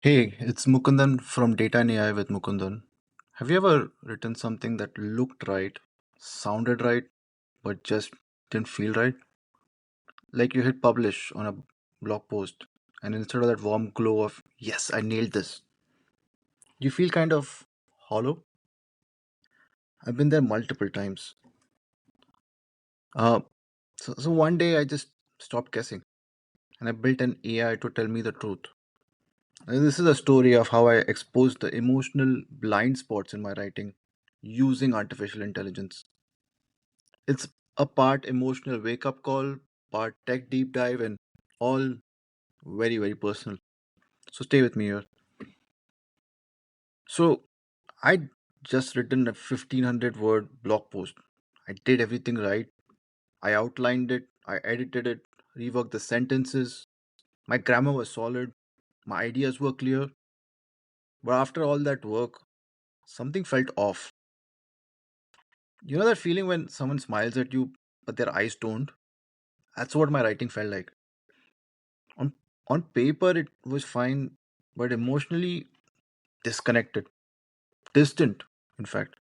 Hey, it's Mukundan from Data and AI with Mukundan. Have you ever written something that looked right, sounded right, but just didn't feel right? Like you hit publish on a blog post, and instead of that warm glow of, yes, I nailed this, you feel kind of hollow? I've been there multiple times. Uh, so one day I just stopped guessing and I built an AI to tell me the truth. And this is a story of how I exposed the emotional blind spots in my writing using artificial intelligence. It's a part emotional wake up call, part tech deep dive, and all very, very personal. So stay with me here. So I just written a 1500-word blog post. I did everything right. I outlined it, I edited it, reworked the sentences. My grammar was solid, my ideas were clear. But after all that work, something felt off. You know that feeling when someone smiles at you, but their eyes don't? That's what my writing felt like. On on paper it was fine, but emotionally disconnected, distant, in fact.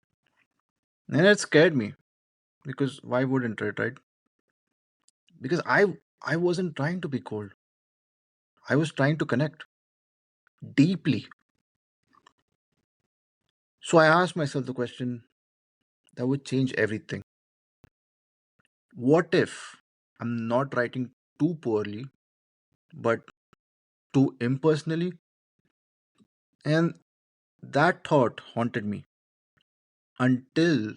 And it scared me because why wouldn't it, right? Because I wasn't trying to be cold. I was trying to connect deeply. So I asked myself the question that would change everything. What if I'm not writing too poorly, but too impersonally? And that thought haunted me until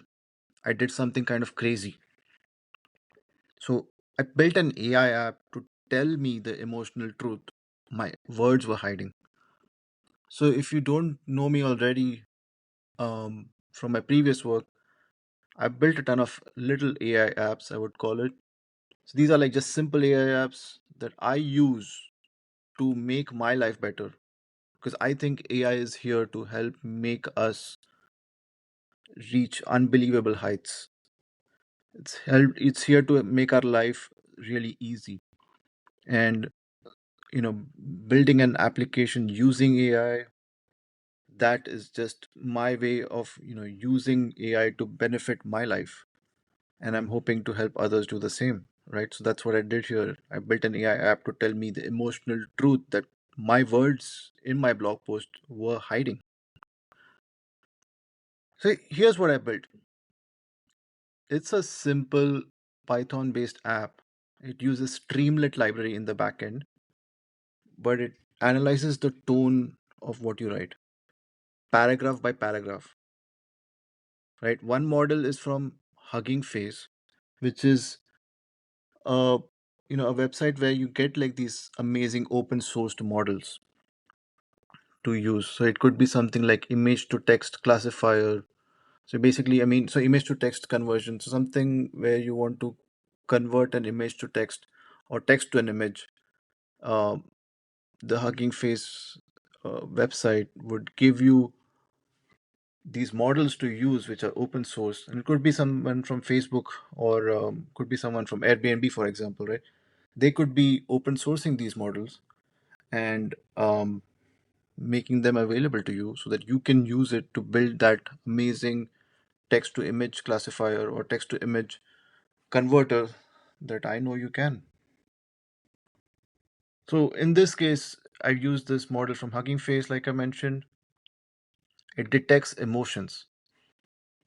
I did something kind of crazy. So I built an AI app to tell me the emotional truth my words were hiding. So if you don't know me already from my previous work, I built a ton of little AI apps, I would call it. So these are like just simple AI apps that I use to make my life better because I think AI is here to help make us reach unbelievable heights. It's here to make our life really easy. And building an application using AI, that is just my way of using AI to benefit my life, and I'm hoping to help others do the same, right? So that's what I did here. I built an AI app to tell me the emotional truth that my words in my blog post were hiding. So here's what I built. It's a simple Python based app. It uses Streamlit library in the backend, but it analyzes the tone of what you write paragraph by paragraph, right? One model is from Hugging Face, which is a a website where you get like these amazing open sourced models to use. So it could be something like image to text classifier. So basically, I mean, so image to text conversion. So something where you want to convert an image to text or text to an image. Um, the Hugging Face website would give you these models to use which are open source, and it could be someone from Facebook or could be someone from Airbnb, for example, right? They could be open sourcing these models and making them available to you so that you can use it to build that amazing text to image classifier or text to image converter that I know you can. So in this case, I used this model from Hugging Face, like I mentioned. It detects emotions.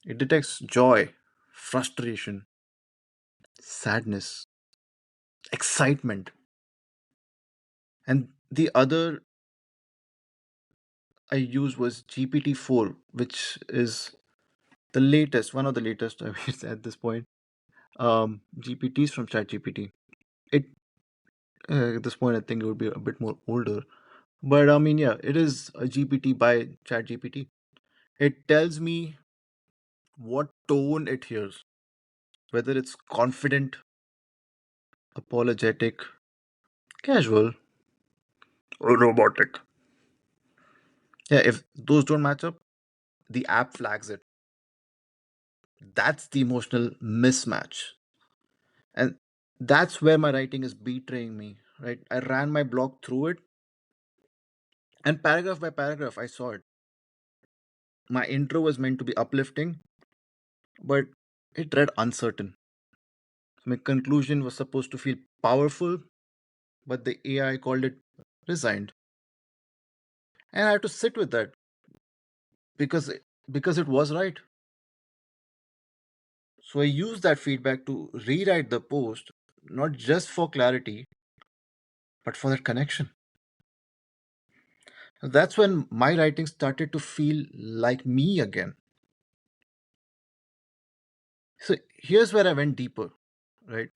It detects joy, frustration, sadness, excitement. And the other I used was GPT-4, which is the latest, one of the latest, I mean, at this point. GPTs from ChatGPT. It At this point, I think it would be a bit more older. But I mean, yeah, it is a GPT by ChatGPT. It tells me what tone it hears, whether it's confident, apologetic, casual, or robotic. Yeah, if those don't match up, the app flags it. That's the emotional mismatch. And that's where my writing is betraying me, right? I ran my blog through it, And paragraph by paragraph, I saw it. My intro was meant to be uplifting, but it read uncertain. My conclusion was supposed to feel powerful, but the AI called it resigned. And I had to sit with that because it was right. So I used that feedback to rewrite the post, not just for clarity, but for that connection. That's when my writing started to feel like me again. So here's where I went deeper, right?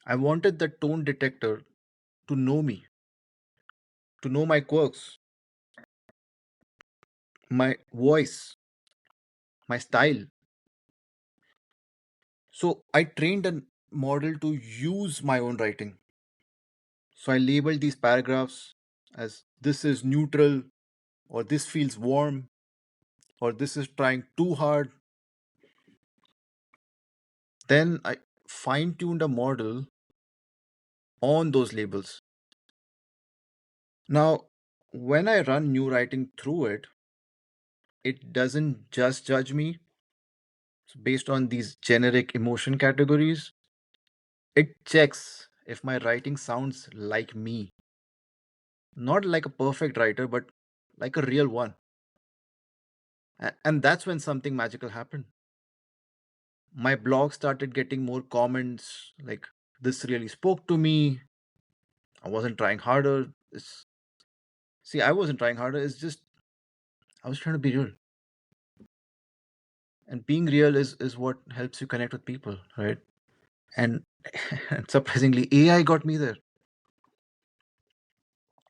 I wanted the tone detector to know me, to know my quirks, my voice, my style. So I trained a model to use my own writing. So I labeled these paragraphs as this is neutral, or this feels warm, or this is trying too hard. Then I fine tuned a model on those labels. Now, when I run new writing through it, it doesn't just judge me based on these generic emotion categories. It checks if my writing sounds like me, not like a perfect writer, but like a real one. And that's when something magical happened. My blog started getting more comments like, this really spoke to me. I wasn't trying harder. See, I wasn't trying harder. It's just I was trying to be real. And being real is what helps you connect with people, right? And surprisingly, AI got me there.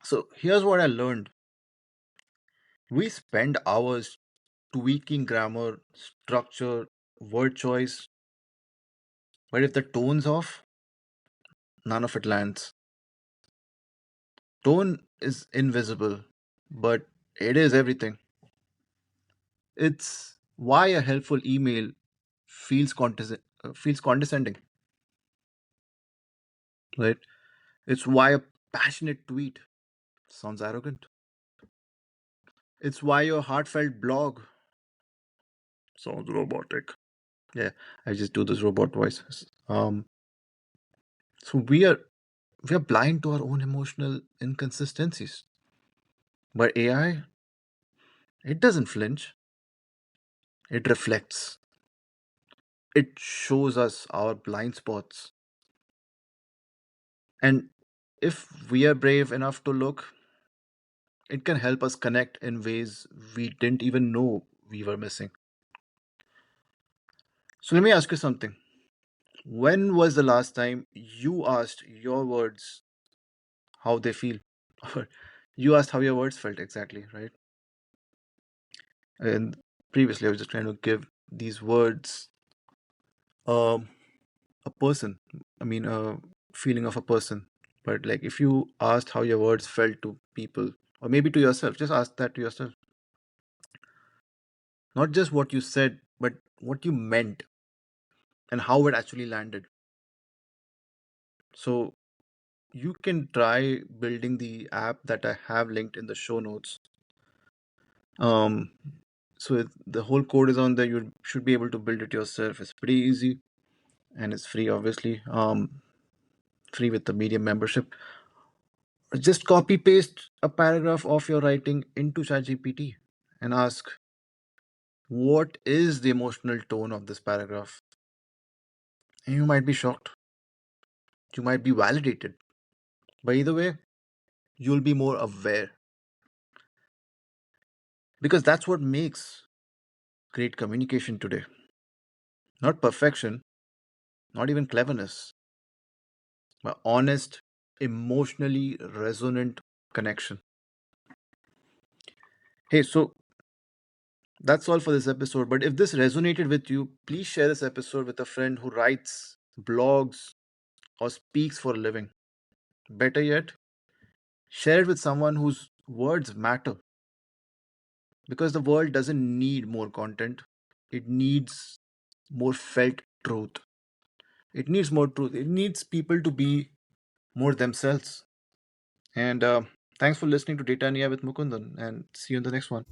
So here's what I learned. We spend hours tweaking grammar, structure, word choice, but if the tone's off, none of it lands. Tone is invisible, but it is everything. It's why a helpful email feels condescending, right? It's why a passionate tweet sounds arrogant. It's why your heartfelt blog sounds robotic. Yeah, I just do those robot voices. So we are blind to our own emotional inconsistencies. But AI, it doesn't flinch. It reflects. It shows us our blind spots. And if we are brave enough to look, it can help us connect in ways we didn't even know we were missing. So let me ask you something. When was the last time you asked your words how they feel? Or you asked how your words felt exactly, right? And previously, I was just trying to give these words um, a person. I mean, a feeling of a person. But like, if you asked how your words felt to people, or maybe to yourself, just ask that to yourself. Not just what you said, but what you meant and how it actually landed. So you can try building the app that I have linked in the show notes. Um, the whole code is on there. You should be able to build it yourself. It's pretty easy and it's free, obviously. Free with the Medium membership. Just copy paste a paragraph of your writing into ChatGPT and ask, what is the emotional tone of this paragraph? And you might be shocked. You might be validated. But either way, you'll be more aware. Because that's what makes great communication today. Not perfection, not even cleverness, but honest, emotionally resonant connection. Hey, so that's all for this episode. But if this resonated with you, please share this episode with a friend who writes, blogs, or speaks for a living. Better yet, share it with someone whose words matter. Because the world doesn't need more content, it needs more felt truth. It needs more truth. It needs people to be more themselves. And Thanks for listening to Data Nia with Mukundan, and see you in the next one.